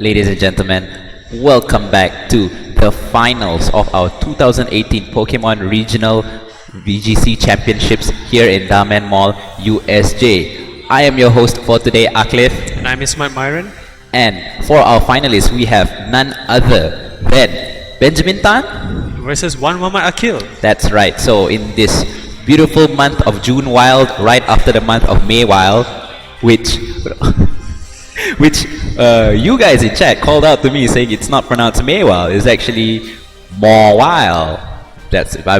Ladies and gentlemen, welcome back to the finals of our 2018 Pokemon Regional VGC Championships here in Daman Mall, USJ. I am your host for today, Aklif. And I'm Ismail Myron. And for our finalists, we have none other than Benjamin Tan Versus One Mama Akil. That's right. So in this beautiful month of June Wild, right after the month of May Wild, which you guys in chat called out to me saying it's not pronounced May Wild, it's actually More Wild. That's if I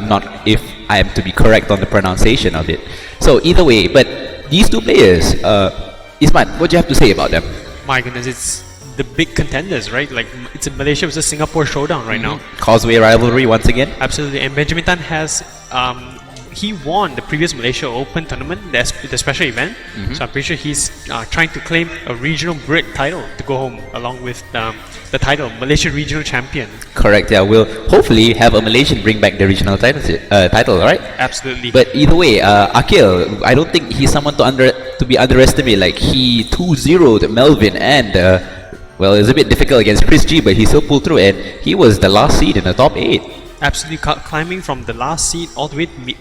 am to be correct on the pronunciation of it. So either way, but these two players, Isman, what do you have to say about them? My goodness, it's the big contenders, right? Like it's a Malaysia versus Singapore showdown right now. Causeway rivalry once again. Absolutely, and Benjamin Tan has he won the previous Malaysia Open tournament, the special event. So I'm pretty sure he's trying to claim a regional brick title to go home along with the title Malaysia Regional Champion. Correct. Yeah, we'll hopefully have a Malaysian bring back the regional title, right? Absolutely. But either way, Akil, I don't think he's someone to be underestimated. Like he 2-0'd Melvin and well, it's a bit difficult against Chris G, but he still pulled through, and he was the last seed in the top 8. Absolutely, climbing from the last seed all the way to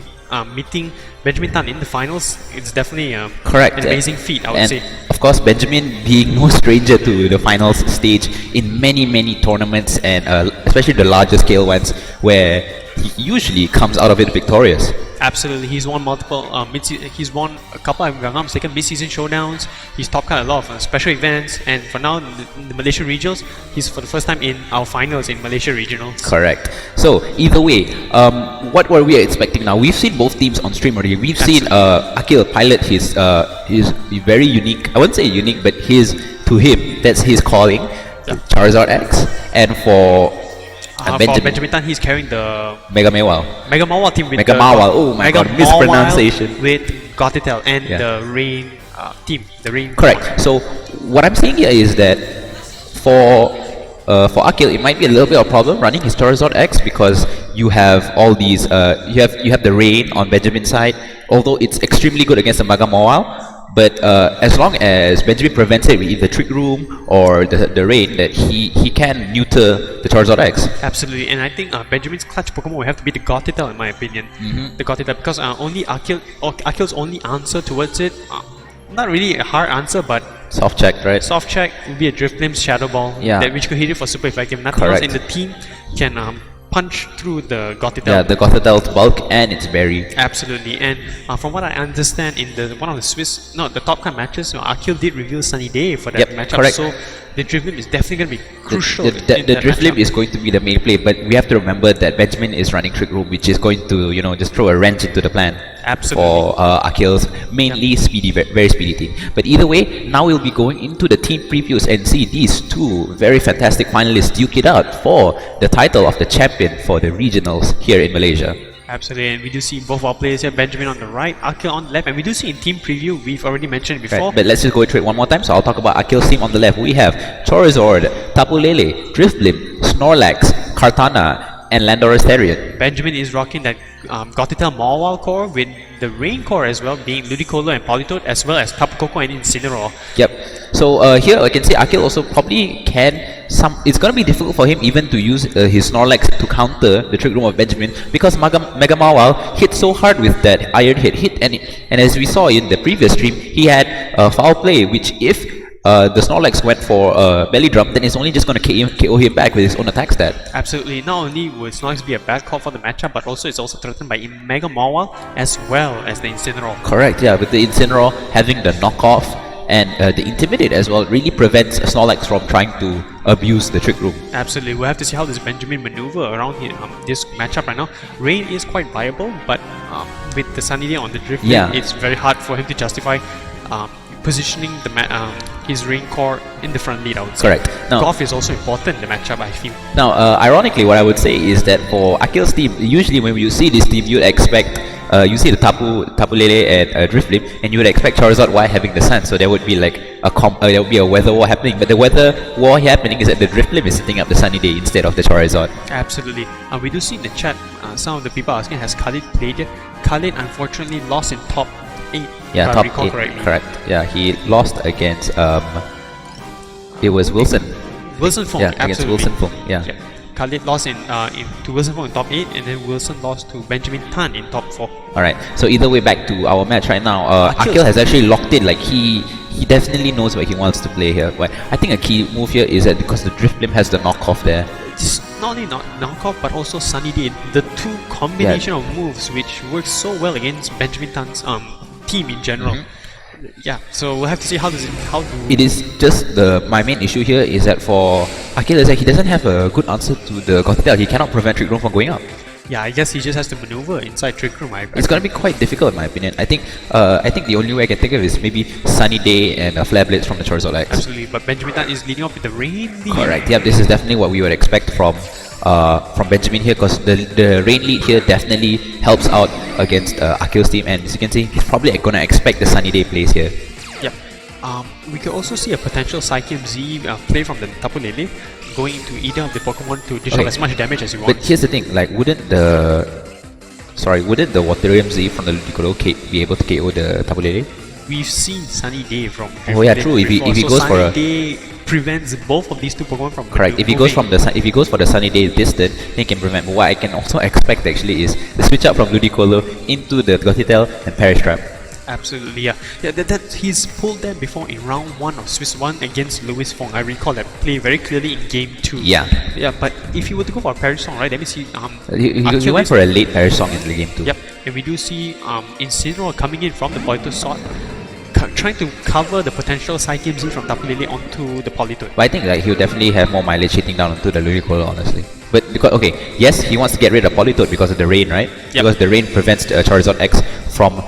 meeting Benjamin Tan in the finals. It's definitely correct. An amazing feat, I would say. Of course, Benjamin being no stranger to the finals stage in many tournaments, and especially the larger scale ones, where he usually comes out of it victorious. Absolutely, he's won multiple he's won a couple, if I'm not mistaken, mid-season showdowns. He's top cut a lot of special events, and for now in the Malaysia regionals, he's for the first time in our finals in Malaysia regionals. Correct. So either way, what were we expecting now? We've seen both teams on stream already. We've seen Akil pilot his very unique, I wouldn't say unique, but to him, that's his calling, Charizard X. And for Benjamin Tan, he's carrying the Mega Mawile team with Mega Mawile. Oh my god, mispronunciation. With Gotitel and the Rain team. The Rain. Correct. So what I'm saying here is that for Akil, it might be a little bit of a problem running his Charizard X, because you have all these you have the Rain on Benjamin's side, although it's extremely good against the Mega Mawile. But as long as Benjamin prevents it with either Trick Room or the Rain, that he can neuter the Charizard X. Absolutely, and I think Benjamin's clutch Pokemon will have to be the Gotitel in my opinion. The Gotitel, because only Akil's only answer towards it, not really a hard answer, but soft check, right? Soft check would be a Drifblim's Shadow Ball, which could hit it for super effective. Nothing else in the team can punch through the Gotitel. Yeah, the Gotitel's bulk and its berry. Absolutely, and from what I understand, in one of the top card matches, Akil did reveal Sunny Day for that matchup. Correct. So the Drifblim is definitely going to be crucial. The Drifblim is going to be the main play, but we have to remember that Benjamin is running Trick Room, which is going to just throw a wrench into the plan. Absolutely. For Akil's mainly speedy, very speedy team. But either way, now we'll be going into the team previews and see these two very fantastic finalists duke it out for the title of the champion for the regionals here in Malaysia. Absolutely, and we do see both our players here, Benjamin on the right, Akil on the left, and we do see in team preview, we've already mentioned it before. Right, but let's just go through it one more time. So I'll talk about Akil's team on the left. We have Charizard, Tapu Lele, Drifblim, Snorlax, Kartana, and Landorus Therian. Benjamin is rocking that Gotitel Mawile core with the Rain core as well, being Ludicolo and Politoed, as well as Tapu Koko and Incineroar. Yep. So here I can say Akil also probably it's going to be difficult for him even to use his Snorlax to counter the Trick Room of Benjamin, because Mega Mawile hit so hard with that Iron hit, and as we saw in the previous stream, he had foul play, which if the Snorlax went for belly drum, then it's only just going to KO him back with his own attack stat. Absolutely. Not only will Snorlax be a bad call for the matchup, but also it's also threatened by Mega Mawile as well as the Incineroar. Correct, yeah. With the Incineroar having the knockoff and the Intimidate as well, really prevents Snorlax from trying to abuse the Trick Room. Absolutely. We'll have to see how this Benjamin maneuver around here, this matchup right now. Rain is quite viable, but with the Sunny Day on the Drift, it's very hard for him to justify positioning his Rain core in the front lead, I would say. Correct. Now, Golf is also important in the matchup, I feel. Now, ironically, what I would say is that for Akil's team, usually when you see this team, you'd expect you see the Tapu Lele and Drifblim, and you would expect Charizard Y having the Sun, so there would be like there would be a weather war happening. But the weather war happening is that the Drifblim is sitting up the Sunny Day instead of the Charizard. Absolutely. We do see in the chat some of the people asking, has Khalid played yet? Khalid unfortunately lost in top 8. Yeah, if top I recall 8. Correctly. Correct. Yeah, he lost against it was Wilson. Wilson Fong, Yeah, against absolutely. Wilson Fong. Yeah. Khalid lost to Wilson Fong in top 8, and then Wilson lost to Benjamin Tan in top 4. Alright, so either way, back to our match right now. Akil has actually locked in, like he definitely knows what he wants to play here. But I think a key move here is that because the Drift Limb has the knockoff there. Just not only knockoff, but also Sunny Day. The two combination of moves which works so well against Benjamin Tan's team in general. Yeah, so we'll have to see how do It is just my main issue here is that for Akil is that he doesn't have a good answer to the Gothitelle. He cannot prevent Trick Room from going up. Yeah, I guess he just has to maneuver inside Trick Room. It's gonna be quite difficult in my opinion. I think the only way I can think of is maybe Sunny Day and Flare Blitz from the Charizard X. Absolutely, but Benjamin Tan is leading off with the Rain lead. Correct. Yeah, this is definitely what we would expect from Benjamin here, because the Rain lead here definitely helps out against Akil's team, and as you can see, he's probably gonna expect the Sunny Day plays here. Yep. We could also see a potential Psychium Z play from the Tapu Lele going into either of the Pokemon to dish out as much damage as you want. But here's the thing, like wouldn't the Waterium Z from the Ludicolo be able to KO the Tapu Lele? We've seen Sunny Day from Oh yeah, true. If he goes for a Sunny Day prevents both of these two Pokemon from correct. If he goes for the Sunny Day distant, he can prevent. But what I can also expect actually is the switch up from Ludicolo into the Gothitelle and Perish Trap. Absolutely, yeah. That he's pulled that before in round 1 of Swiss 1 against Louis Fong. I recall that play very clearly in game 2. Yeah. Yeah, but if you were to go for a Perish Song, right, let me see. He went for a late Perish Song in the game 2. Yep, and we do see Incineroar coming in from the Politoed Sword, trying to cover the potential Psychium Z from Tapu Lele onto the Politoed. But I think like he'll definitely have more mileage hitting down onto the Ludicolo, honestly. But because yes, he wants to get rid of Politoed because of the rain, right? Yep. Because the rain prevents Charizard X from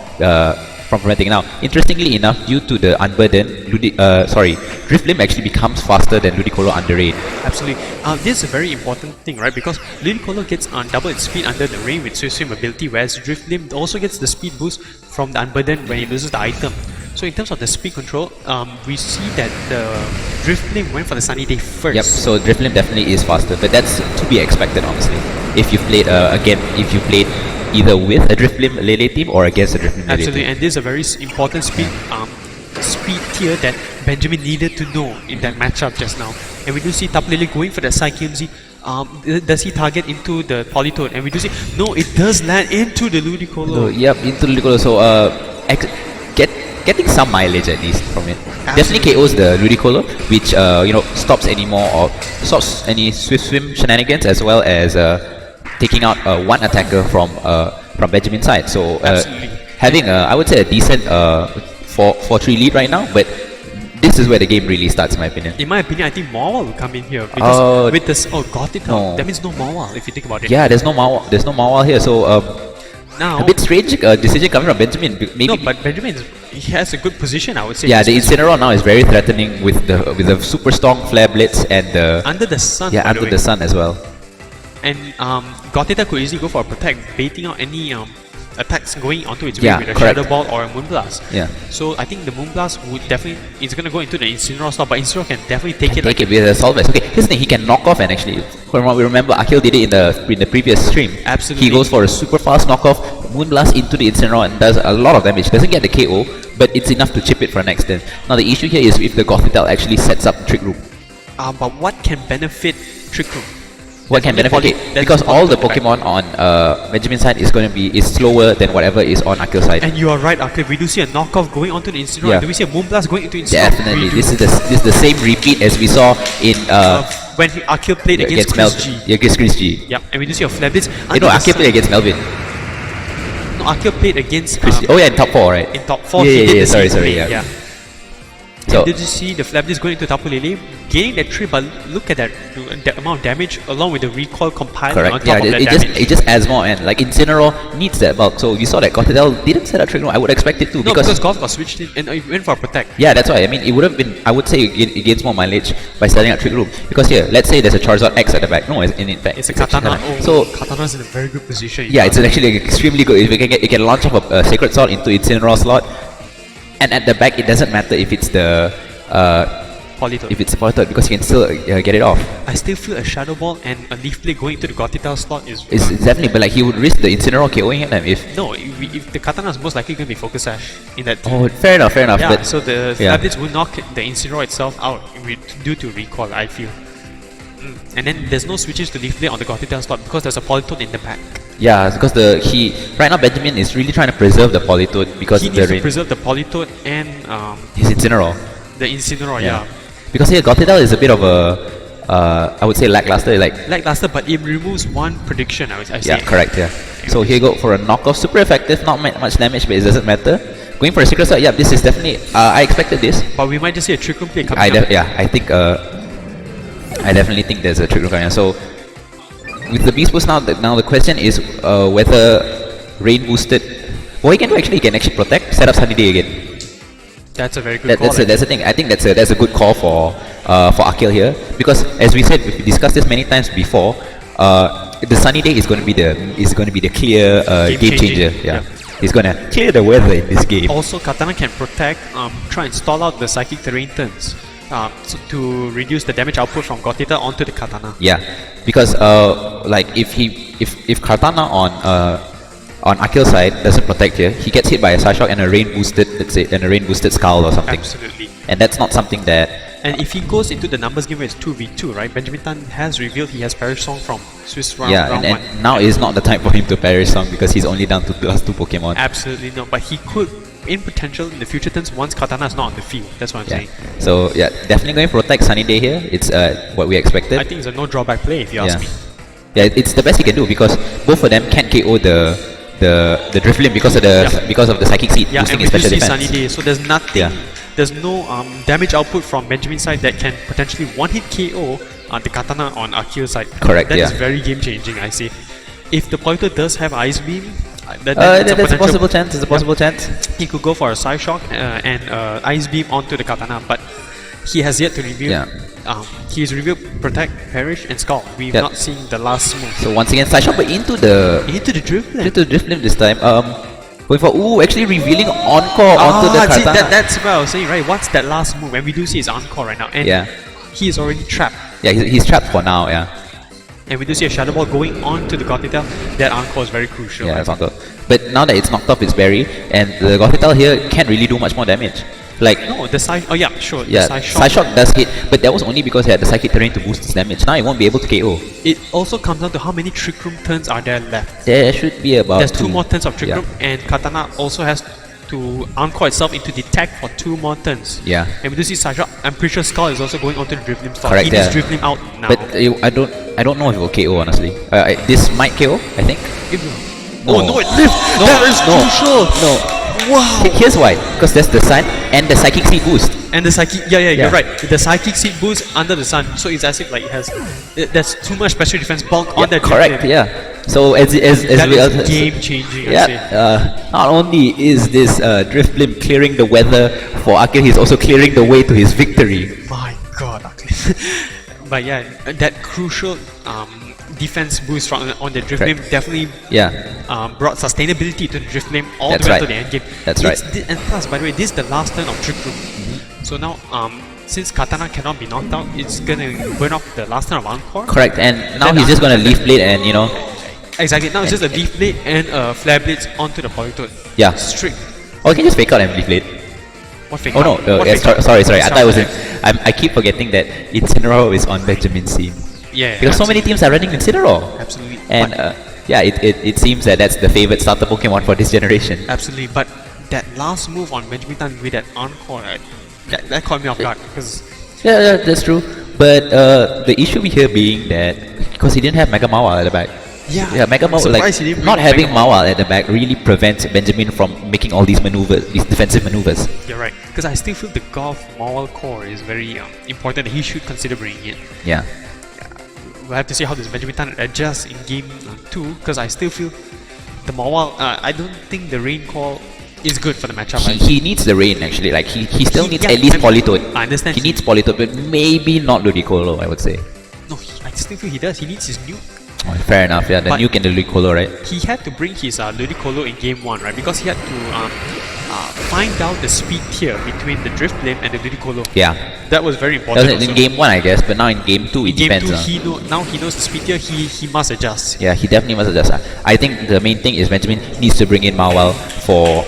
preventing. Now, interestingly enough, due to the unburden, Drift Limb actually becomes faster than Ludicolo under rain. Absolutely. This is a very important thing, right? Because Ludicolo gets double its speed under the rain with Swift Swim ability, whereas Drift Limb also gets the speed boost from the unburden when he loses the item. So in terms of the speed control, we see that the Drift Limb went for the Sunny Day first. Yep, so Drift Limb definitely is faster, but that's to be expected, honestly. If you've played, either with a Drift Limb Lele team or against a Drift Limb Lele Absolutely, team. and this is a very important speed tier that Benjamin needed to know in that matchup just now. And we do see Tapu Lele going for the Psychium Z. Does he target into the Politoed? And we do see, no, it does land into the Ludicolo. Yep, into Ludicolo. So getting some mileage at least from it. Definitely KOs the Ludicolo, which stops any Swift Swim shenanigans, as well as taking out one attacker from Benjamin's side. So having I would say a decent 4-3 lead right now, but this is where the game really starts, in my opinion. In my opinion, I think Mawile will come in here because with this got it. No. That means no Mawile if you think about it. Yeah, there's no Mawile here, so now a bit strange decision coming from Benjamin. Maybe no, but Benjamin he has a good position, I would say. Yeah, the Incineroar now is very threatening with the super strong Flare Blitz and the under the sun. Yeah, under the sun as well. And Gothita could easily go for a protect, baiting out any attacks going onto its way with a correct. Shadow Ball or a Moonblast. Yeah. So I think the Moonblast would definitely it's gonna go into the Incineroar slot, but Incineroar can definitely take it. Take it with a Solve Vest. Okay, here's the thing, he can knock off, and actually, from what we remember, Akil did it in the previous stream. Absolutely. He goes for a super fast knockoff, Moonblast into the Incineroar and does a lot of damage. Doesn't get the KO, but it's enough to chip it for an extent. Now the issue here is if the Gothitelle actually sets up Trick Room. But what can benefit Trick Room? What can benefit it? Because all the Pokemon on Benjamin's side is slower than whatever is on Akil's side. And you are right, Akil. We do see a knockoff going onto the Incineroar. Yeah. Do we see a Moonblast going into Incineroar? Definitely. This is the same repeat as we saw in when Akil played against Chris G. Against Chris G. Yep, and we do see a Flare Blitz. No, Akil played against Melvin. No, Akil played against Chris G. Oh yeah, in top 4, right? in top 4. Yeah, sorry, yeah. So, did you see the Flare Blitz going into Tapu Lele, gaining that tree, but look at that amount of damage along with the recoil compiling on top of that damage. It just adds more, and like Incineroar needs that bulk. So you saw that Gothitelle didn't set up Trick Room. I would expect it to. No, because Goth got switched in and it went for a protect. Yeah, that's why. I mean, it would have been. I would say it gains more mileage by setting up Trick Room, because here, let's say there's a Charizard X at the back. No, in fact, it's a Katana. So Katana's in a very good position. Yeah, it's actually extremely good. If it can launch off a Sacred Sword into Incineroar slot, and at the back, it doesn't matter if it's the Politoed. If it's Politoed, because you can still get it off. I still feel a Shadow Ball and a Leaf Blade going into the Gothitelle slot is... It's definitely, but like he would risk the Incineroar KOing him if... No, if the Katana is most likely going to be Focus Sash in that... Oh, fair enough. Yeah, but so the Flare Blitz will knock the Incineroar itself out due to recoil, I feel. And then there's no switches to Leaf Blade on the Gothita slot because there's a Politoed in the back. Yeah, because right now Benjamin is really trying to preserve the Politoed because He the needs to rain. preserve the Politoed and His Incineroar. the Incineroar, yeah. Because here Gothita is a bit of a I would say lackluster, like Lackluster, but it removes one prediction, I say. yeah, correct, yeah. So here you go for a knockoff, super effective, not much damage, but it doesn't matter. Going for a secret sword, yeah, this is definitely I expected this. But we might just see a Trick Room play coming up. I think I definitely think there's a trick coming up. So with the beast boost now, the question is whether rain boosted. What he can do actually, he can actually protect, set up Sunny Day again. That's a very good call. That's the thing. I think that's a good call for Akil here, because as we said, we discussed this many times before. The Sunny Day is going to be the clear game changer. Yeah. He's going to clear the weather in this game. Also, Katana can protect, try and stall out the Psychic Terrain turns so to reduce the damage output from Gothita onto the Katana. Yeah, because like if Katana on Akil's side doesn't protect here, he gets hit by a Psyshock and a rain boosted skull or something. Absolutely. And that's not something that. And if he goes into the numbers game where it's 2v2, right? Benjamin Tan has revealed he has Perish Song from Swiss round, round and 1. now is not the time for him to Perish Song because he's only down to plus 2 Pokemon. Absolutely no, but he could, in potential, in the future turns, once Katana is not on the field. That's what I'm saying. So yeah, definitely going to protect Sunny Day here. It's what we expected. I think it's a no drawback play if you ask me. Yeah, it's the best he can do because both of them can KO the Drifloon because of the Psychic Seed boosting his special defense. Sunny Day, so there's nothing. There's no damage output from Benjamin's side that can potentially one-hit KO the Katana on Akil's side. Correct, That is very game-changing, I say. If the Politoed does have Ice Beam, there's a possible chance. There's a possible chance. He could go for a Psyshock and Ice Beam onto the Katana, but he has yet to reveal. He's revealed Protect, Perish, and Skull. We've not seen the last move. So once again, Psyshock, but into the Drifloon this time. Going for actually revealing Encore onto the Katana. See, that's what I was saying, right? What's that last move? And we do see his Encore right now, and he is already trapped. Yeah, he's trapped for now. Yeah. And we do see a Shadow Ball going on to the Gothita. That Encore is very crucial. Yeah, that's Encore. But now that it's knocked off its berry, and the Gothita here can't really do much more damage. Like no, the Psy. Oh yeah, sure. Yeah, the Psyshock does hit, but that was only because he had the Psychic Terrain to boost its damage. Now it won't be able to KO. It also comes down to how many Trick Room turns are there left. There should be about. There's two more turns of Trick Room, and Katana also has to Encore itself into Detect for 2 more turns. Yeah. And we do see Psyshock. I'm pretty sure Skull is also going onto the Drifloon slot. Correct. He needs Drifloon out now. But I don't know if it will KO honestly. This might KO, I think. No, it lived. That is crucial. No. Wow. Here's why. Because there's the Sun and the Psychic Seed boost. And the Psychic, you're right. The Psychic Seed boost under the Sun, so it's as if like it has, there's too much special defense bulk on that. Correct. Yeah. So as that is game changing. Yeah. Not only is this Drifblim clearing the weather for Akil, he's also clearing the way to his victory. My God, Akil. But yeah, that crucial defense boost on the Drifblim definitely brought sustainability to the Drifblim all the way to the end game. That's right. And plus, by the way, this is the last turn of Trick Room. So now, since Katana cannot be knocked out, it's gonna burn off the last turn of Encore. Correct. And now he's just gonna Leaf Blade and Exactly. Now it's just a Leaf Blade and a Flare Blades onto the Politoed. Yeah. Straight. Or you can just fake out and Leaf Blade. What fake out? Oh no. Sorry. I thought it was. I keep forgetting that Incineroar is on Benjamin's team. Yeah. Because so many teams are running Incineroar. Absolutely. And it seems that that's the favorite starter Pokemon for this generation. Absolutely. But that last move on Benjamin Tan with that Encore, that caught me off guard. Yeah, that's true. But the issue here being that because he didn't have Mega Mawile at the back. Yeah, Mega Mawile, not having Mawile at the back really prevents Benjamin from making all these maneuvers, these defensive maneuvers. You're right. Because I still feel the Golf Mawile core is very important. He should consider bringing it. Yeah. We'll have to see how this Benjamin Tan adjusts in game 2. Because I still feel the Mawile. I don't think the Rain Call is good for the matchup. He needs the Rain actually. Like he still needs at least Politoed. I understand. He needs Politoed, but maybe not Ludicolo, I would say. No, I still feel he does. He needs his nuke. Oh, fair enough. Yeah, the nuke and the Ludicolo, right? He had to bring his Ludicolo in game 1, right? Because he had to find out the speed tier between the Drifblim and the Ludicolo. Yeah. That was very important. That was in game 1, I guess, but now in game 2, it depends. Now he knows the speed tier. He must adjust. Yeah, he definitely must adjust. I think the main thing is Benjamin needs to bring in Mawile for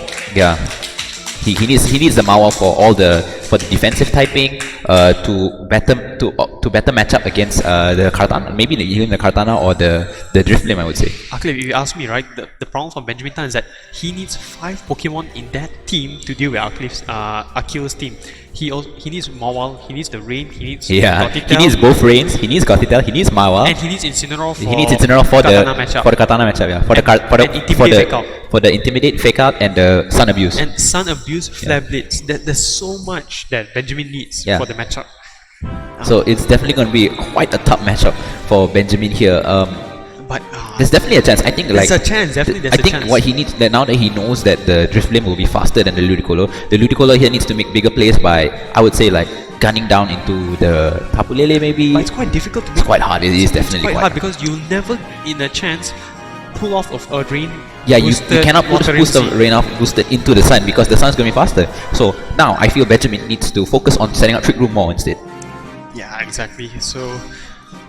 He needs the Mawa for the defensive typing to better match up against the Kartana, maybe even the Kartana or the Drifblim, I would say. Actually, if you ask me, right, the problem for Benjamin Tan is that he needs 5 Pokemon in that team to deal with Akil's team. He needs Mawile, he needs the Rain, he needs Gothitelle, he needs both Rains, he needs Gothitelle, he needs Mawile, and he needs Incineroar for the Katana matchup. For the Katana matchup, yeah. For the Intimidate, Fake Out, and the Sun Abuse. And Sun Abuse, Flare Blitz. There's so much that Benjamin needs for the matchup. So it's definitely going to be quite a tough matchup for Benjamin here. But there's definitely a chance. I think there's a chance. Definitely, there's a chance. I think what he needs now that he knows that the Drifblim will be faster than the Ludicolo here needs to make bigger plays by, I would say, like gunning down into the Tapu Lele maybe. But it's quite difficult. It's quite hard. It is definitely quite hard because you'll never, in a chance, pull off of a Rain. Yeah, you cannot push the Rain off boosted into the Sun because the Sun's going to be faster. So now I feel Benjamin needs to focus on setting up Trick Room more instead. Yeah, exactly. So,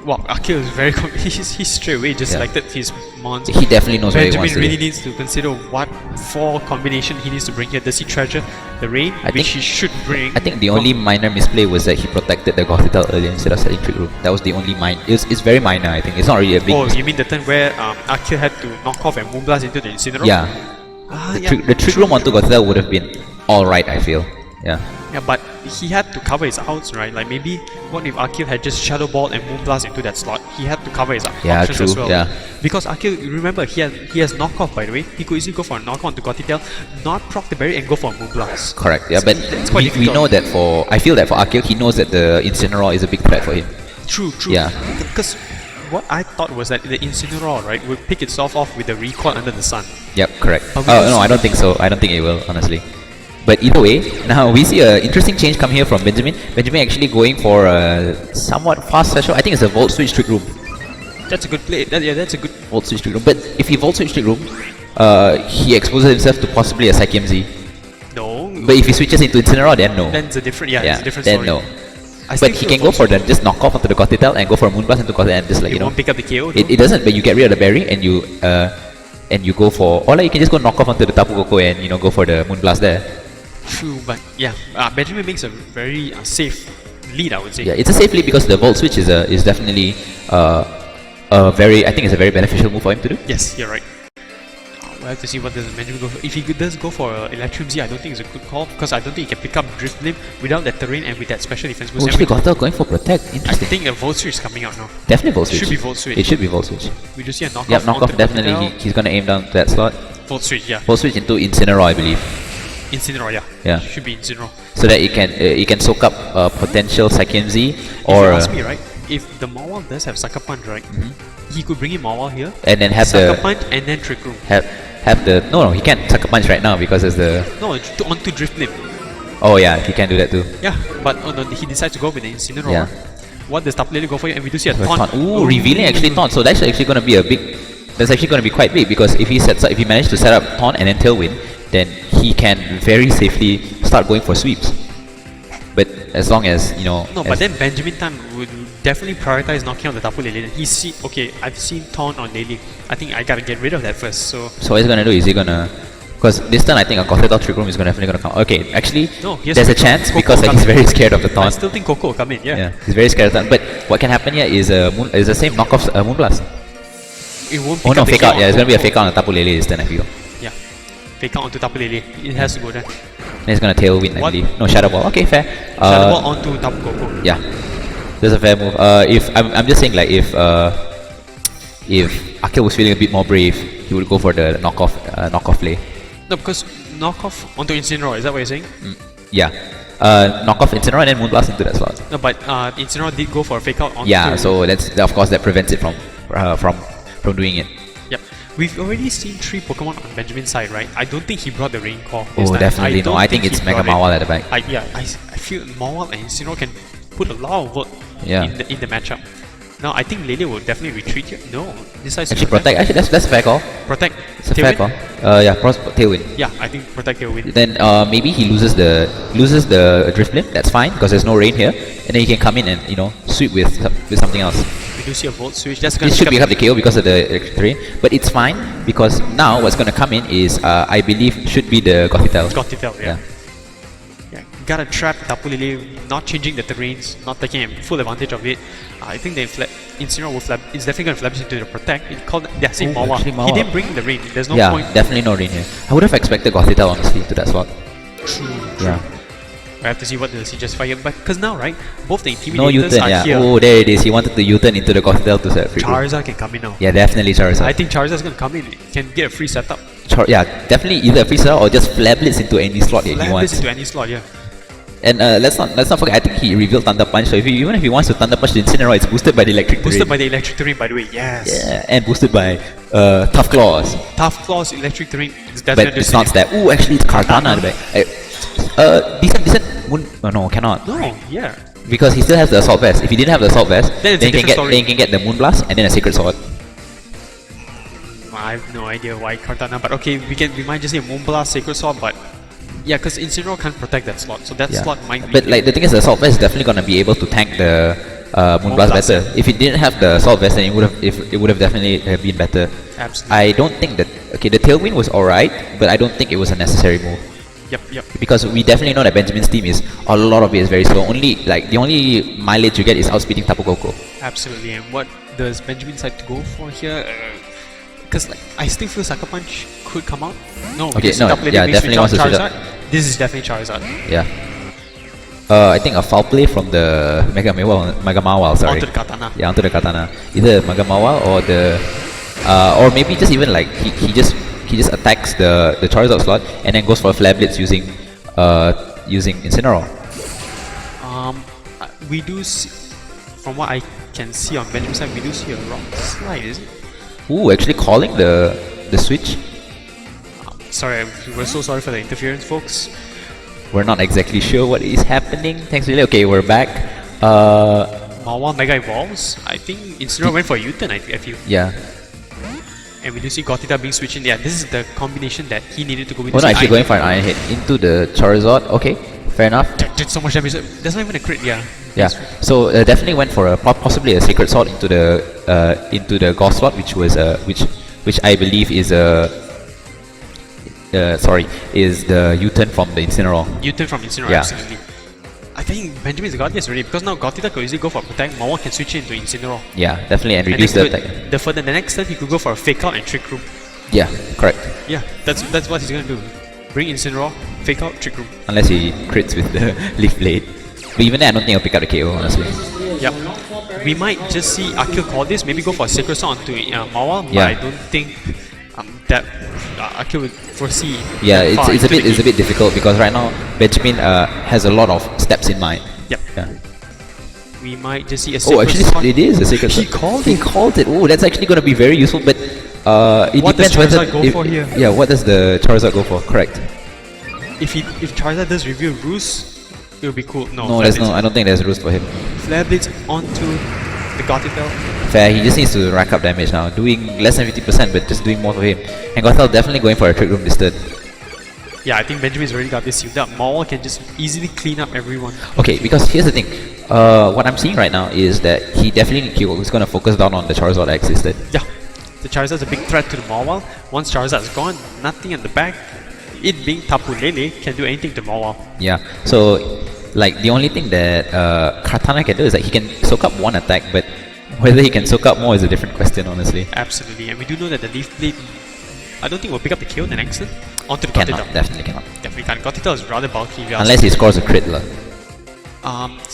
well, Akil is very he straight away just selected his mons. He definitely knows Benjamin what he wants really to do. needs to consider what 4 combination he needs to bring here. Does he treasure the Rain, which he should bring? I think the only minor misplay was that he protected the Gothitelle earlier instead of setting Trick Room. That was the only minor. It's very minor, I think. It's not really a big you mean the turn where Akil had to knock off and Moonblast into the Incineroar? Yeah. The Trick Room onto Gothitelle would have been alright, I feel. Yeah. Yeah, but he had to cover his outs, right? Like maybe what if Akil had just Shadow Ball and Moonblast into that slot? He had to cover his options as well. Yeah. Because Akil, remember, he has knockoff, by the way. He could easily go for a knockoff onto Gothitelle, not proc the berry and go for a Moonblast. Correct. Yeah, So but we know that I feel that for Akil, he knows that the Incineroar is a big threat for him. True. Yeah. Because what I thought was that the Incineroar, right, would pick itself off with the recoil under the sun. Yep, correct. Oh no, I don't think so. I don't think it will, honestly. But either way, now we see an interesting change come here from Benjamin. Benjamin actually going for a somewhat fast special. I think it's a Volt Switch Trick Room. That's a good play. That's a good Volt Switch Trick Room. But if he Volt Switch Trick Room, he exposes himself to possibly a Psyche MZ. No. But if he switches into Incineroar, then no. Then it's a different, it's a different then story. no. But he can go for the just knock off onto the Gothitelle and go for a Moonblast into Gothitelle and just like, it won't pick up the KO. It doesn't, but you get rid of the berry and you go for, or like you can just go knock off onto the Tapu Koko and go for the Moonblast there. True, but yeah, Benjamin makes a very safe lead, I would say. Yeah, it's a safe lead because the Volt Switch is definitely I think it's a very beneficial move for him to do. Yes, you're right. We'll have to see what does Benjamin go for. If he does go for Electrum Z, I don't think it's a good call because I don't think he can pick up Drifblim without that terrain and with that special defense boost. Actually, Gothitelle going for Protect. I Interesting. think a Volt Switch is coming out now. Definitely Volt Switch. It should be Volt Switch. It should be Volt Switch. We just see a knockoff. Yep, knockoff onto definitely. Gothitelle. He's going to aim down to that slot. Volt Switch, yeah. Volt Switch into Incineroar, I believe. Incineroar, yeah. Yeah. Should be Incineroar. So that it can soak up potential Psyche MZ If or you ask me, right, if the Mawile does have Sucker Punch, right, he could bring in Mawile here and then have Sucker Punch and then Trick Room. Have the no he can't Sucker Punch right now because there's the onto Drifblim. Oh yeah, he can do that too. Yeah, but he decides to go with the Incineroar. Yeah. What does Tapu Lele go for here? And we do see a taunt. Ooh, revealing actually taunt. So that's actually going to be a big. That's actually going to be quite big because if he manages to set up taunt and then Tailwind, then he can very safely start going for sweeps. But as long as but then Benjamin Tan would definitely prioritize knocking out the Tapu Lele. I've seen taunt on Lele. I think I gotta get rid of that first. So what he's gonna do is because this turn I think a Gothitelle Trick Room is definitely gonna come. Okay, actually there's a chance because he's very scared of the taunt. I still think Coco will come in. Yeah, he's very scared of the taunt. But what can happen here is the same knockoff Moonblast. It won't. Oh no, fake out. Yeah, it's gonna be a fake out on Tapu Lele this turn, I feel. Yeah, fake out onto Tapu Lele. It has to go there. And it's gonna Tailwind, I believe. No, Shadow Ball. Okay, fair. Shadow Ball onto Tapu Koko. Yeah, that's a fair move. If I'm just saying, like if Akil was feeling a bit more brave, he would go for the knockoff play. No, because knockoff onto Incineroar. Is that what you're saying? Yeah. Knockoff Incineroar and then Moonblast into that slot. No, but Incineroar did go for a fake out onto. Yeah, so of course that prevents it from doing it. Yep. We've already seen 3 Pokemon on Benjamin's side, right? I don't think he brought the Rain Core. Oh, definitely no. I think it's Mega Mawile at the back. I feel Mawile and Incineroar can put a lot of work in the matchup. Now, I think Lele will definitely retreat here. No, decides to protect. Actually, that's a fair call. Protect. It's a fair call. Tailwind. Yeah, I think protect Tailwind. Then maybe he loses the Drifblim. That's fine because there's no rain here, and then he can come in and sweep with something else. We do see a Volt Switch. This should pick up the KO because of the terrain, but it's fine because now what's going to come in is I believe should be the Gothitelle. Gothitelle, yeah. gotta trap Tapu Lele, not changing the terrains, not taking full advantage of it. I think they Incineroar will flap. It's definitely gonna flap into the protect. It called same Mawa. actually Mawa. He didn't bring the rain. There's no Yeah, point. definitely no rain here. I would have expected Gothita honestly to that slot. True. Yeah. I have to see what the CJS fire, but because now, right, both the Intimidators No U-turn, are yeah. here. Oh, there it is. He wanted to U-turn into the Gothita to set free. Charizard can come in now. Yeah, definitely Charizard. I think Charizard's gonna come in, can get a free setup. Yeah, definitely either a free setup or just Flare Blitz into any slot that he Flap wants. this into any slot, yeah. And let's not forget, I think he revealed Thunder Punch, so even if he wants to Thunder Punch the Incineroar, it's boosted by the electric Boosted terrain. by the electric terrain, by the way, yes. Yeah, and boosted by Tough Claws. Tough Claws, electric terrain, it's But definitely it's not that. Ooh, actually it's Kartana at the back. Decent Moon. Oh no, cannot. No, yeah. Because he still has the Assault Vest. If he didn't have the Assault Vest, Then it's then a he can different get the Moon Blast and then a Sacred Sword. I have no idea why Kartana, but okay, we might just say Moonblast, Sacred Sword, but yeah, because Incineroar can't protect that slot, so that slot might be. But like the thing is, the Assault Vest is definitely gonna be able to tank the Moonblast Moonblast, better. If it didn't have the Assault Vest, then it would have definitely been better. Absolutely. I don't think that the Tailwind was alright, but I don't think it was a necessary move. Yep. Because we definitely know that Benjamin's team is a lot of it is very slow. The only mileage you get is outspeeding Tapu Koko. Absolutely, and what does Benjamin decide to go for here? Because like I still feel Sucker Punch could come out. No, Okay, because no, Tapu Lele yeah, may definitely switch wants to out switch out. Charizard. This is definitely Charizard. Yeah. I think a foul play from the Mega Mawile, sorry. Onto the Katana. Yeah, onto the Katana. Either Mega Mawile or the or maybe just even like he just attacks the Charizard slot and then goes for a Flare Blitz using Incineroar. We do see, from what I can see on Benjamin's side, we do see a rock slide, is it? Ooh, actually calling the switch. Sorry, we're so sorry for the interference, folks. We're not exactly sure what is happening. Thanks, really. Okay, we're back. Mawa Mega Evolves. I think Incineroar went for a U-turn, I feel. Yeah. And we do see Gothita being switched in. Yeah, this is the combination that he needed to go with. Oh no, actually going for an Iron Head into the Charizard. Okay, fair enough. Did so much damage. That's not even a crit, yeah. Yeah. So definitely went for a possibly a Sacred Sword into the Gauss slot, which was which I believe is is the U-turn from the Incineroar. U-turn from Incineroar, Yeah. absolutely. I think Benjamin's got this already because now Gothita could easily go for Protect. Mawa can switch it into Incineroar. Yeah, definitely, and And reduce then the attack. the next turn he could go for a Fake Out and Trick Room. Yeah, correct. Yeah, that's what he's gonna do. Bring Incineroar, Fake Out, Trick Room. Unless he crits with the Leaf Blade. But even then, I don't think he'll pick up the KO, honestly. Yep. We might just see Akil call this, maybe go for a Sacred Sword onto Mawa, but Yeah. I don't think that Akil would foresee. Yeah, that far it's into the a game. bit difficult because right now Benjamin has a lot of steps in mind. Yep. Yeah. We might just see a Sacred Oh, actually, Sword. it is a Sacred He Sword. called He it. called it. Oh, that's actually going to be very useful. But it What does depends whether Charizard go for here? Yeah, what does the Charizard go for? Correct. If Charizard does reveal Roost, it will be cool. No, No, Flare there's Blitz. no. I don't think there's roost for him. Flare Blitz onto the Gothita. Fair. He just needs to rack up damage now. Doing less than 50%, but just doing more for him. And Gothel definitely going for a Trick Room this turn. Yeah, I think Benjamin's already got this sealed up. Mawa can just easily clean up everyone. Okay, because here's the thing. What I'm seeing right now is that he definitely is going to focus down on the Charizard X instead. Yeah, the Charizard's a big threat to the Mawile. Once Charizard's gone, nothing in the back. It being Tapu Lele can do anything to Mawile. Yeah. So, like the only thing that Kartana can do is that he can soak up one attack, but whether he can soak up more is a different question, honestly. Absolutely, and we do know that the Leaf Blade, I don't think will pick up the KO the next turn. Onto the Cannot, Gothita. definitely cannot. Definitely can't. Gothita is rather bulky. if you ask Unless he scores a crit lah.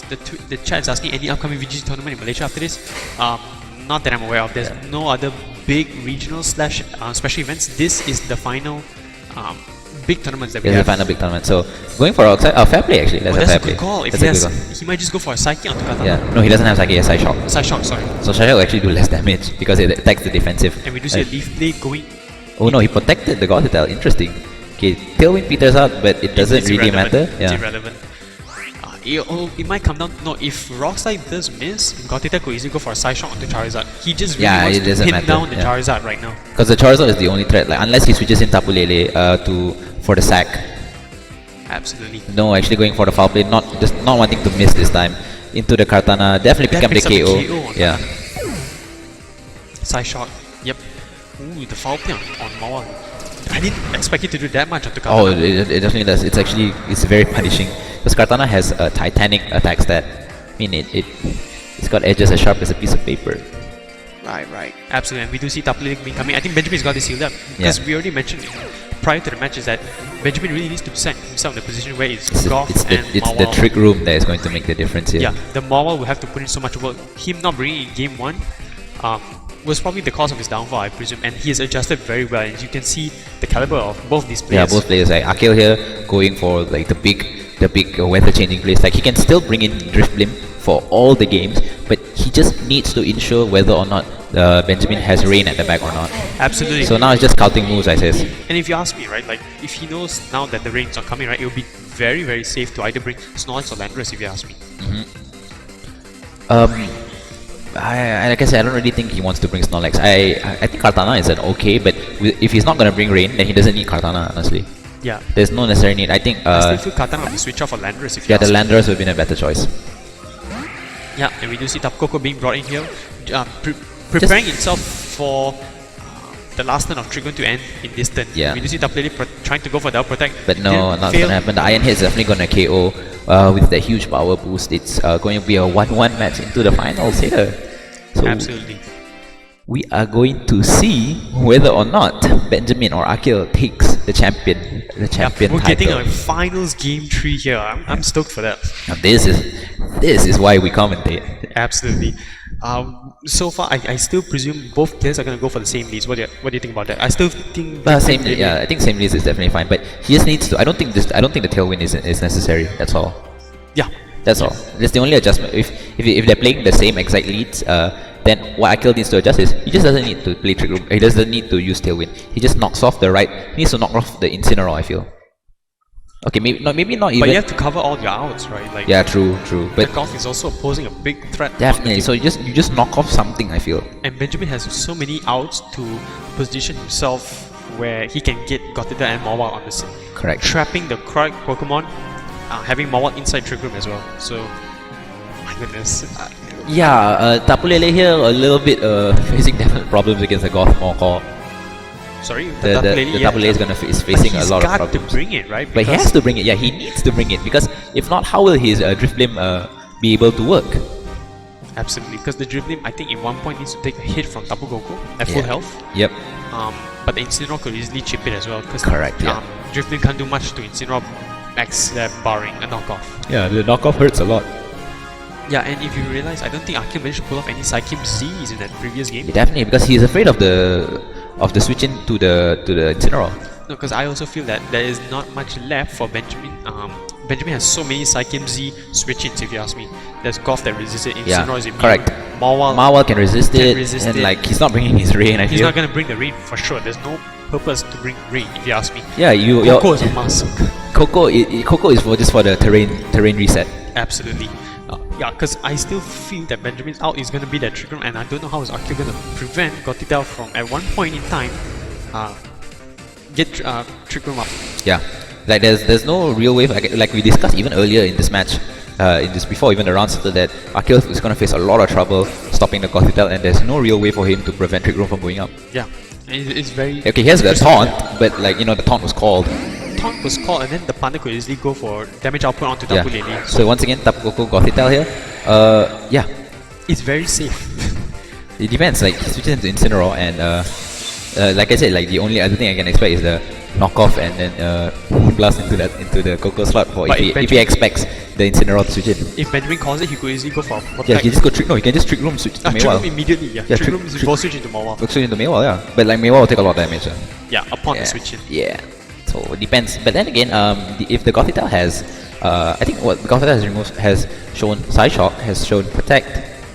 The chat is asking any upcoming VGC tournament in Malaysia after this. Not that I'm aware of. There's no other big regional slash special events. This is the final big tournaments that we Here's the have. final big tournament. So going for outside, fair play actually. That's a That's fair a good play. call. If That's he a good has, call. he might just go for a Psyche onto Katana. Yeah. No, he doesn't have Psyche, he has Side Shock. Side Shock, sorry. So Side Shock will actually do less damage because it attacks the defensive. And we do see a Leaf Blade going. Oh no, he protected the Gothita. Interesting. Okay, Tailwind peters out, but it doesn't It's really irrelevant. matter. It's Yeah. irrelevant. It might come down. No, if Rock Slide does miss, Gothita could easily go for a Side Shot onto Charizard. He just really Yeah, wants it to doesn't pin matter, down the yeah. Charizard right now. Because the Charizard is the only threat. Like unless he switches in Tapu Lele for the sack. Absolutely. No, actually going for the foul play, not wanting to miss this time. Into the Kartana, definitely pick That up the picks up the KO. KO. Yeah. Side Shot. Yep. Ooh, the foul play on Mawa. I didn't expect it to do that much onto Oh, Katana. it definitely does. It's very punishing. Because Kartana has a Titanic attack stat. I mean, it's got edges as sharp as a piece of paper. Right. Absolutely, and we do see Tapu Lele being coming. I think Benjamin's got this sealed up. Because we already mentioned prior to the match is that Benjamin really needs to set himself in a position where it's Goth and it's Mawal. the trick room that is going to make the difference here. Yeah, the Mawal will have to put in so much work. Him not bringing in game 1 was probably the cause of his downfall, I presume, and he has adjusted very well. And you can see the caliber of both these players. Yeah, both players. Like Akil here going for like the big weather changing plays. Like he can still bring in Drift Blim for all the games, but he just needs to ensure whether or not Benjamin has rain at the back or not. Absolutely. So now it's just scouting moves, I says. And if you ask me, right, like if he knows now that the rain's not coming, right, it will be very, very safe to either bring Snorlax or Landorus, if you ask me. Like I said, I don't really think he wants to bring Snorlax. I think Kartana is an okay, but if he's not gonna bring rain, then he doesn't need Kartana, honestly. Yeah. There's no necessary need. I think I still feel Kartana will be switch off for Landorus, if you ask the me. Landorus would have been a better choice. Yeah, and we do see Tapu Koko being brought in here, preparing himself for the last turn of Trigon to end in this turn. Yeah. We do see Tapu Lele trying to go for Double Protect. But no, not gonna happen. The Iron Head is definitely gonna KO with the huge power boost. It's going to be a 1-1 match into the finals here. So absolutely. We are going to see whether or not Benjamin or Akil takes the champion We're title. getting a finals game 3 here. I'm stoked for that. Now this is why we commentate. Absolutely. So far, I still presume both players are going to go for the same leads. What do you think about that? I still think I think same leads is definitely fine, but he just needs to. I don't think the tailwind is necessary. That's all. Yeah. That's all. That's the only adjustment. If they're playing the same exact leads, then what Akil needs to adjust is he just doesn't need to play Trick Room. He doesn't need to use Tailwind. He just knocks off the right. He needs to knock off the Incineroar, I feel. Okay, maybe not even. But you have to cover all your outs, right? Like yeah, true. But the Goth is also posing a big threat. Definitely. So you just knock off something, I feel. And Benjamin has so many outs to position himself where he can get Gothita and Mawile on the scene. Correct. Trapping the correct Pokemon, having Mawile inside Trick Room as well. So, my goodness. Tapu Lele here a little bit facing definite problems against the Goth Mawile. Sorry, the Tapu Lele is facing a lot of problems. He's got to bring it, right? But he has to bring it. Yeah, he needs to bring it because if not, how will his Drift Blim be able to work? Absolutely, because the Drift Blim, I think, in one point needs to take a hit from Tapu Koko at full health. Yep. But the Incineroar could easily chip it as well. Correct. Yeah. Drift Blim can't do much to Incineroar, barring a knockoff. Yeah, the knockoff hurts a lot. Yeah, and if you realize, I don't think Akil managed to pull off any Psychic Z's in that previous game. Yeah, definitely, because he's afraid of the switch in to the Incineroar. No, because I also feel that there is not much left for Benjamin. Benjamin has so many Psychic Z switch-ins, if you ask me. There's Goth that resists it, Incineroar is immune. Correct. Mawile can resist it, like he's not bringing his rain. He's not going to bring the rain for sure. There's no purpose to bring rain, if you ask me. Yeah, Koko is a must. Koko is just for the terrain reset. Absolutely. Because I still feel that Benjamin's out is going to be that Trick Room, and I don't know how is Akil going to prevent Gothita from, at one point in time, get Trick Room up. Yeah, like there's no real way, like we discussed even earlier in this match, before even the round started, that Akil is going to face a lot of trouble stopping the Gothita, and there's no real way for him to prevent Trick Room from going up. Yeah, it's very... Okay, he has the taunt, but like, the taunt was called. Taunt was called, and then the Panda could easily go for damage output onto Tapu Lele. So once again, Tapu Koko Gothita here. It's very safe. It depends, like he switches into Incineroar, and like I said, like the only other thing I can expect is the knockoff and then blast into the Koko slot for if he expects the Incineroar to switch in. If Benjamin calls it, he could easily go for Protect. Yeah, he just go he can just Trick Room switch to Mawile. Trick Room immediately, yeah. Trick Room is before switch into Mawile. Switch into Mawile, yeah. But like Mawile will take a lot of damage. Yeah, upon the switch in. Yeah. So it depends. But then again, if the Gothita has, I think what the Gothita has shown Psyshock, has shown Protect,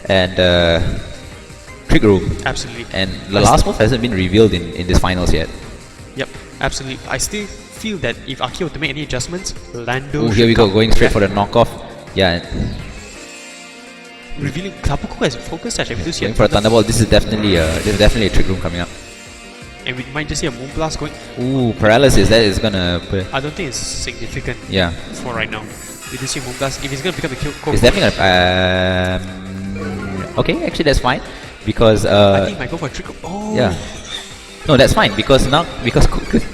and Trick Room. Absolutely. And the last move hasn't been revealed in this finals yet. Yep, absolutely. I still feel that if Akil were to make any adjustments, Lando. Oh, here we go, going straight for the knockoff. Yeah. Revealing Tapu Koko as a focus touch. Going for a Thunderbolt. This is definitely a Trick Room coming up. And we might just see a Moonblast going. Ooh, paralysis. That is gonna. I don't think it's significant. Yeah. For right now, we just see a Moonblast. If he's gonna pick up the kill, it's definitely gonna. Okay, actually that's fine because. I think he might go for a trick. Oh. Yeah. No, that's fine because now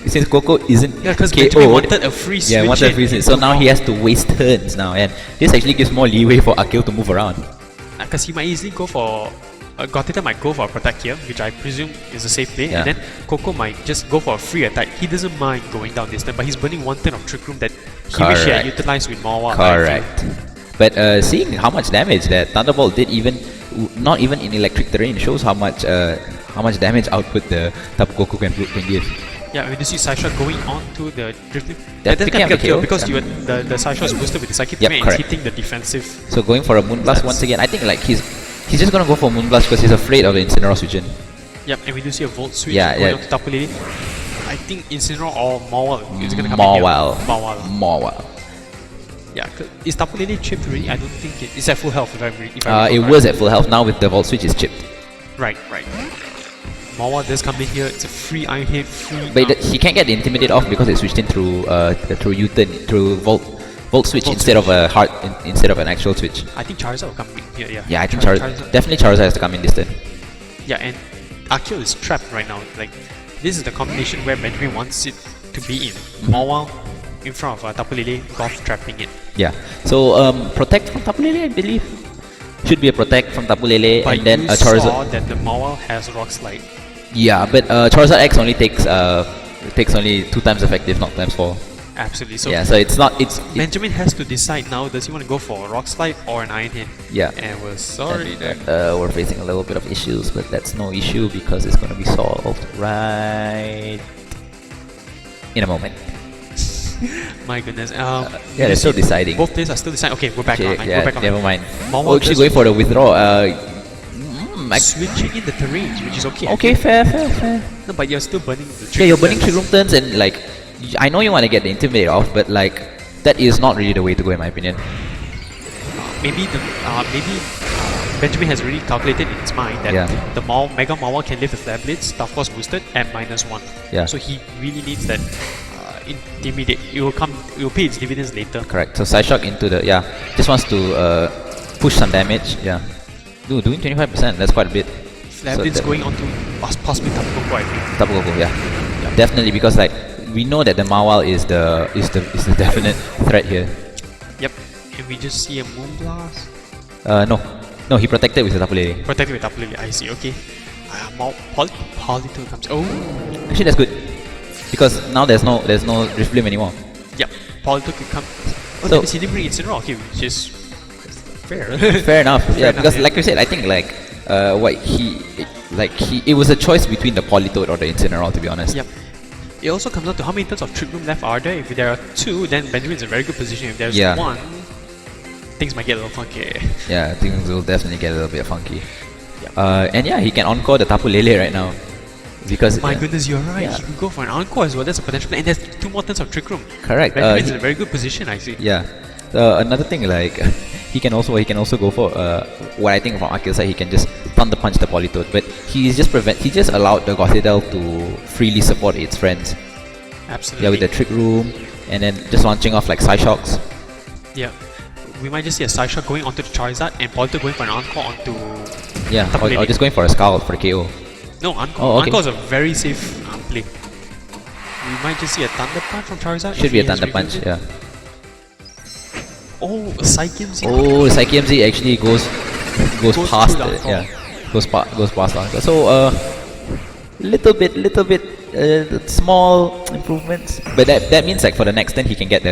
since Coco isn't Yeah, because KO, Benjamin wanted a free switch. yeah, wanted a free switch. So now he has to waste turns now, and this actually gives more leeway for Akil to move around. Because he might easily go for. Gothita might go for a protect here, which I presume is a safe play, Yeah. and then Coco might just go for a free attack. He doesn't mind going down this turn, but he's burning 1 turn of Trick Room that he wish he had Correct. utilized with Mawa. Correct. But seeing how much damage that Thunderbolt did, even not even in electric terrain, shows how much damage output the Tapu Koko can give. Yeah, when you see Sideshot going on to the drifting, That's that picking can up pick up the KO, because yeah. the Sideshot is boosted with the Psychic Yep, Command and correct. it's hitting the defensive. So going for a Moonblast once again, I think like he's just gonna go for Moonblast because he's afraid of the Incineroar switch in. Yep, and we do see a Volt switch Yeah, going yeah. on to Tapu Lele. I think Incineroar or Mawile is gonna come in here. Mawile. Mawile. Yeah, is Tapu Lele chipped already? I don't think it's at full health if I recall It was at full health. Now with the Volt switch, it's chipped. Right. Mawile does come in here. It's a free Iron Head, free. But he can't get the Intimidate off because it switched in through U-turn, through Volt switch Volt instead of a hard instead of an actual switch. I think Charizard will come in here. Yeah. Yeah, I think definitely Charizard has to come in this turn. Yeah, and Akil is trapped right now. Like this is the combination where Benjamin wants it to be in. Mawile in front of Tapu Lele, Golf trapping it. Yeah. So protect from Tapu Lele, I believe. Should be a protect from Tapu Lele, But and then you a Charizard. saw that the Mawile has Rock Slide. Yeah, but Charizard X only takes only 2 times effective, not times 4. Absolutely. So Yeah, so it's not Benjamin has to decide now, does he want to go for a Rock Slide or an Iron Head? yeah. And we're sorry And, that we're facing a little bit of issues, but that's no issue because it's gonna be solved right in a moment. my goodness. Yeah, they're still deciding. Both players are still deciding. Okay, we're back Okay, online. yeah, we're back online. never mind. Mawile Oh, actually just going for the withdraw. switching in the terrains, which is okay. Okay, fair. No, but you're still burning the Yeah, you're burning turns. 3 room turns, and like, I know you want to get the Intimidate off, but like, that is not really the way to go in my opinion. Maybe Benjamin has already calculated in his mind that Yeah. the Mega Mawile can live the Flare Blitz, Tough Force boosted at -1. Yeah. So he really needs that Intimidate. It will pay its dividends later. Correct. So Psyshock into the just wants to push some damage. Yeah. Dude, doing 25%. That's quite a bit. Flare So Blitz that- going on to possibly Tapu Koko, I think. Tapu Koko, yeah. Definitely, because like we know that the Mawile is the definite threat here. Yep. And we just see a Moonblast. No, he protected with the Tapu Lele. Protected with Tapu Lele, I see, okay. Polito comes. Oh! Actually, that's good because now there's no Drift Blame anymore. Yep, Polito could come. Oh, So- that means he didn't bring Incineroar, okay, which is fair. Fair enough. Yeah, enough, because yeah. like we said, I think like it was a choice between the Politoed or the Incineroar, to be honest. Yep. It also comes down to how many turns of Trick Room left are there. If there are 2, then Benjamin's in a very good position. If there's Yeah. 1, things might get a little funky. Yeah, things will definitely get a little bit funky. And yeah, he can encore the Tapu Lele right now. Because My goodness, you're right. Yeah. He can go for an encore as well. That's a potential plan. And there's 2 more turns of Trick Room. correct. Benjamin's in a very good position, I see. Yeah. Another thing, like he can also go for what I think from Akil's side, he can just Thunder Punch the Politoed, but he just allowed the Gothitelle to freely support its friends. Absolutely. Yeah, with the Trick Room, and then just launching off like Psyshocks. Yeah. We might just see a Sideshot going onto the Charizard and Polito going for an encore onto... Yeah, Tapu or Lele. just going for a Skull for the KO. No, encore. Oh, okay. Encore is a very safe play. We might just see a Thunder Punch from Charizard. Should if be a he has Thunder Punch, reviewed it. yeah. Oh, a Psychic Oh, Psyche MZ actually goes past through the it, yeah. Goes past the Anchor. So little bit small improvements. But that means like for the next turn he can get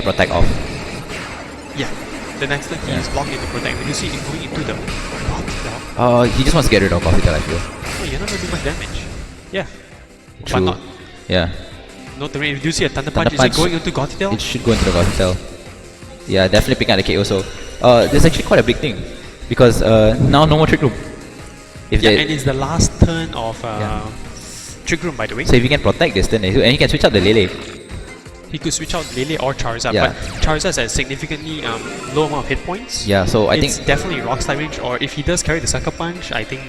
Protect off. Yeah. The next turn he is locked into Protect. When you see him going into the Gothitelle, He just wants to get rid of Gothitelle, I feel. oh, you're not going to do much damage. Yeah. True. But not. Yeah. No terrain. If you see a Thunder Thunder Punch, is it Punch. going into Gothitelle? It should go into the Gothitelle. Yeah, definitely picking out the KO. So there's actually quite a big thing. Because now no more Trick Room. If Yeah, they- and it's the last turn of Trick Room, by the way. so if you can protect this turn, and he can switch out the Lele. He could switch out Lele or Charizard, Yeah. but Charizard has significantly low amount of hit points. Yeah, so I It's think definitely Rock Slide range, or if he does carry the Sucker Punch, I think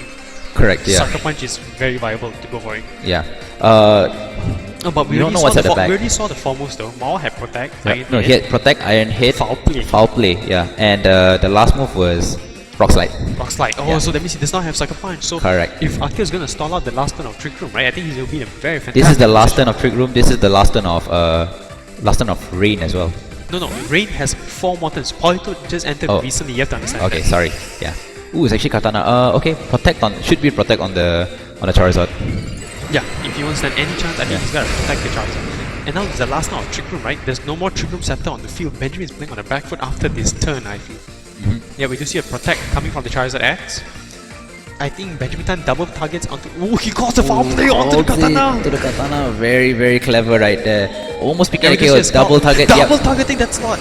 correct, yeah. Sucker Punch is very viable to go for it. Yeah. No, but we We don't already know saw what's the at the back. we already saw the four moves though. Mao had Protect, Iron No, Head, he had Protect, Iron Head, Foul Play. Foul Play, yeah. And the last move was Rock Slide. Rock Slide. Oh, Yeah. so that means he does not have Sucker Punch. So Correct. if Akil is gonna stall out the last turn of Trick Room, right? I think he'll be in a very fantastic. This is the last position. turn of Trick Room. This is the last turn of Rain as well. No, Rain has 4 more turns. Polito just entered Oh. recently. You have to understand. Okay, that. sorry. Yeah. Ooh, it's actually Katana. Okay, should be protect on the Charizard. Yeah, if he wants to stand any chance, I think he's gotta protect the Charizard. And now it's the last turn of Trick Room, right? There's no more Trick Room Scepter on the field. Benjamin is playing on the back foot after this turn, I feel. Yeah, we do see a protect coming from the Charizard X. I think Benjamin Tan double targets onto. Oh, he calls the foul play onto the Katana! To the Katana. Very, very clever right there. Almost picking Yeah, a we do KO. see a spell. Double target. Double targeting that slot!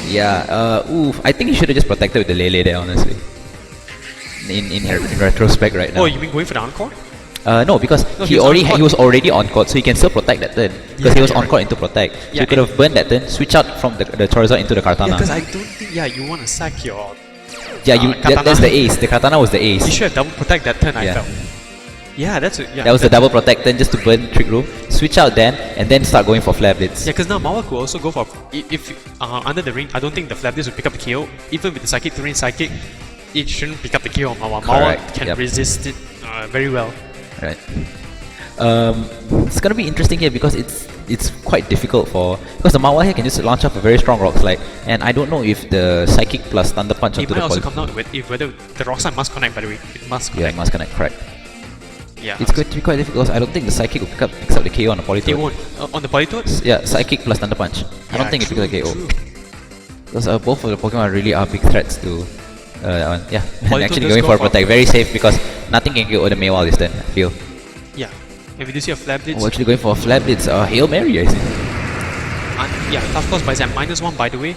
Yeah. Oof. I think he should have just protected with the Lele there, honestly. In retrospect right now. Oh, you mean going for the encore? No, because No, he was already on court, so he can still protect that turn. Because he was on court into protect. So Yeah, he could have burned that turn, switch out from the Charizard into the Yeah, Kartana. because I don't think you want to sack your. That's Katana. the ace. The Katana was the ace. You should have double protect that turn, I Yeah. felt. Yeah, that's it. Yeah, That was the double protect turn just to burn Trick Room, switch out then, and then start going for Flare Blitz. Yeah, because now Mawa could also go for if under the ring. I don't think the Flap Disc will pick up the KO. Even with the Psychic Terrain Psychic, it shouldn't pick up the KO on Mawa. Mawa Correct, can yep. resist it very well. Right. It's gonna be interesting here because it's quite difficult because the Mawa here can just launch off a very strong Rock Slide, and I don't know if the Psychic plus Thunder Punch It onto might the also poly- come down with whether the Rock Slide must connect. By the way, it must Yeah, connect. it must connect, correct. Yeah, It's going to be quite difficult because I don't think the Psychic will picks up the KO on the Politoed. they won't on the Politoed. Yeah, Psychic plus Thunder Punch. I don't think it picks up the KO. Because both of the Pokemon really are big threats to that one. Yeah, and Politoed actually does going go for a for- protect. Very safe because nothing can KO the Mewal this turn, I feel. Yeah, and we do see a Flap Blitz. Oh, actually going for a Flare Blitz. Hail Mary, I see. Yeah, tough course, but it's at -1. By the way,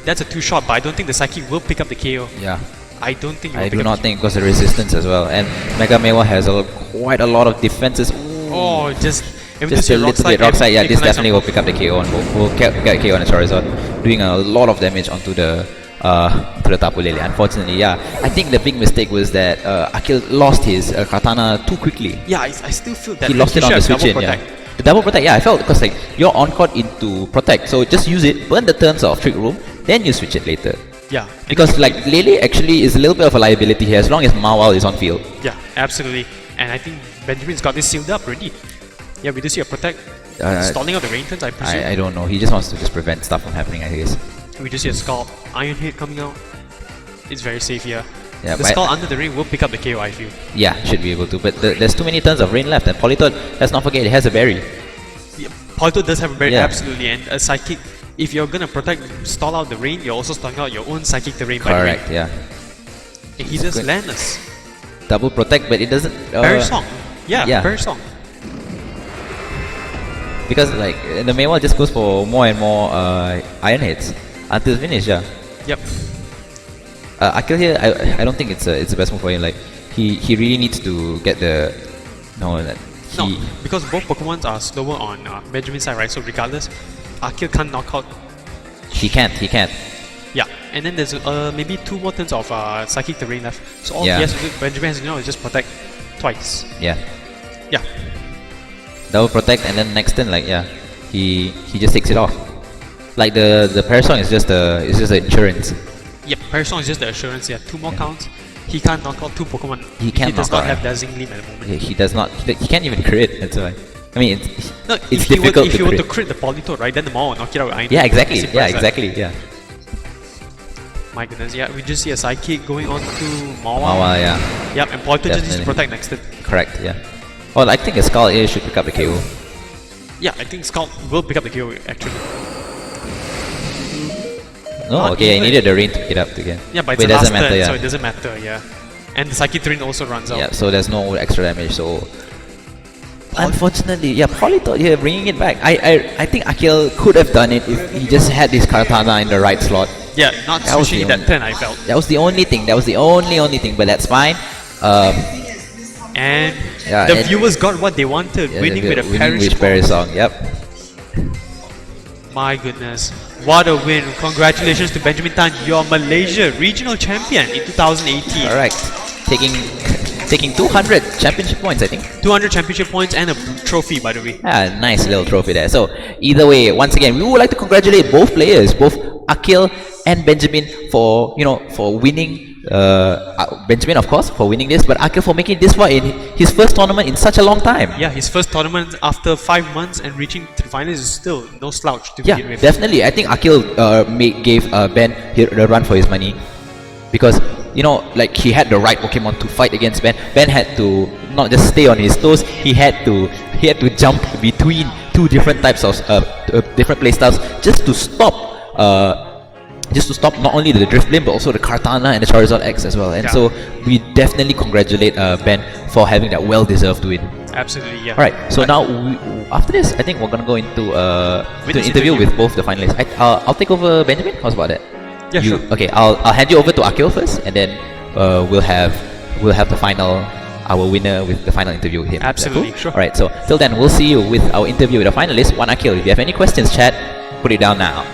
that's a 2-shot. But I don't think the Psychic will pick up the KO. Yeah. I don't think. It will I pick do up not the think because of the resistance as well. And Mega Mewal has quite a lot of defenses. Oh, just. If we do Just see a little bit rock side, yeah, it this connects definitely on will pick up the KO on will get KO on the Charizard, doing a lot of damage onto the Tapu Lele. Unfortunately, yeah, I think the big mistake was that Akil lost his Katana too quickly. Yeah, I still feel that He lost it on the should have switch in, double yeah. protect. The double protect, yeah, I felt because like you're on court into protect, so just use it, burn the turns of Trick Room, then you switch it later. Yeah, Because like Lele actually is a little bit of a liability here as long as Mawal is on field. yeah, absolutely. And I think Benjamin's got this sealed up already. Yeah, we do see a protect. Stalling out the rain turns, I presume. I don't know. He just wants to just prevent stuff from happening, I guess. We do see a Scalp. Iron Head coming out. It's very safe here. Yeah, The but Skull under the ring will pick up the KO, I feel. yeah, should be able to. But there's too many turns of rain left, and Politoed, let's not forget, it has a berry. Yeah, Polito does have a berry, Yeah. absolutely. And a Psychic, if you're gonna stall out the rain, you're also stalling out your own Psychic terrain by the way. Correct, yeah. And he does good. landless. Double protect, but it doesn't. Berry Song. Yeah, yeah. Berry Song. Because like the Mewal just goes for more and more iron hits until finish, yeah. Yep. Akil here, I don't think it's the best move for him. Like he really needs to get the no. No, because both Pokemons are slower on Benjamin's side, right? So regardless, Akil can't knock out. He can't. Yeah, and then there's maybe 2 more turns of Psychic terrain left. So all Yeah. he has to do, Benjamin has to do is just protect twice. Yeah. Yeah. Double protect, and then next turn, like yeah, he just takes it off. Like the Parasong is just the insurance. Yep, Parasong is just the assurance. Yeah, 2 more counts. He can't knock out 2 Pokemon. He can't does knock not out, have Dazzling Gleam at the moment. He does not. He can't even crit. That's why. I mean, No, it's if he were, difficult if to he were crit. to crit the Politoed, right, then the Maw will knock it out with Iron. Yeah, exactly. Simple Yeah, as that. exactly. Yeah. My goodness, yeah, we just see a Psychic going on to Mawa. Mawa, yeah. Yep, and Politoed just needs to Definitely. protect next turn. Correct. Yeah. Well, I think a Skull here should pick up the KO. Yeah, I think Scalp will pick up the KO actually. No, Not okay, I even. needed the rain to pick it up again. Yeah, but Wait, it's the last doesn't matter. turn, Yeah. so it doesn't matter, yeah. And the Psychic Terrain also runs out. Yeah, so there's no extra damage. So unfortunately, yeah, Politoed here bringing it back. I think Akil could have done it if he just had his Kartana in the right slot. Yeah, not That was switching the that turn, I felt. That was the only thing. That was the only thing. But that's fine. And Yeah, the and- viewers got what they wanted, Yeah, winning with a winning Perish with Ball. Parasong. Yep. My goodness, what a win. Congratulations to Benjamin Tan, your Malaysia regional champion in 2018. Correct. Taking 200 championship points, I think. 200 championship points and a trophy, by the way. Yeah, nice little trophy there. So either way, once again, we would like to congratulate both players, both Akil and Benjamin, for winning Benjamin, of course, for winning this, but Akil for making this far in his first tournament in such a long time. Yeah, his first tournament after 5 months and reaching to the finals is still no slouch to Yeah, begin with. definitely. I think Akil gave Ben the run for his money, because like he had the right Pokemon to fight against Ben. Ben had to not just stay on his toes; he had to jump between two different types of different playstyles just to stop. Not only the Drifblim but also the Kartana and the Charizard X as well. And so we definitely congratulate Ben for having that well-deserved win. Absolutely, yeah. Alright, so now after this, I think we're gonna go into to an interview with both the finalists. I'll take over Benjamin. How's about that? Yeah, sure. Okay, I'll hand you over to Akil first, and then we'll have the final, our winner with the final interview with him. Absolutely, cool? sure. Alright, so till then, we'll see you with our interview with the finalists. One Akil, if you have any questions, chat, put it down now.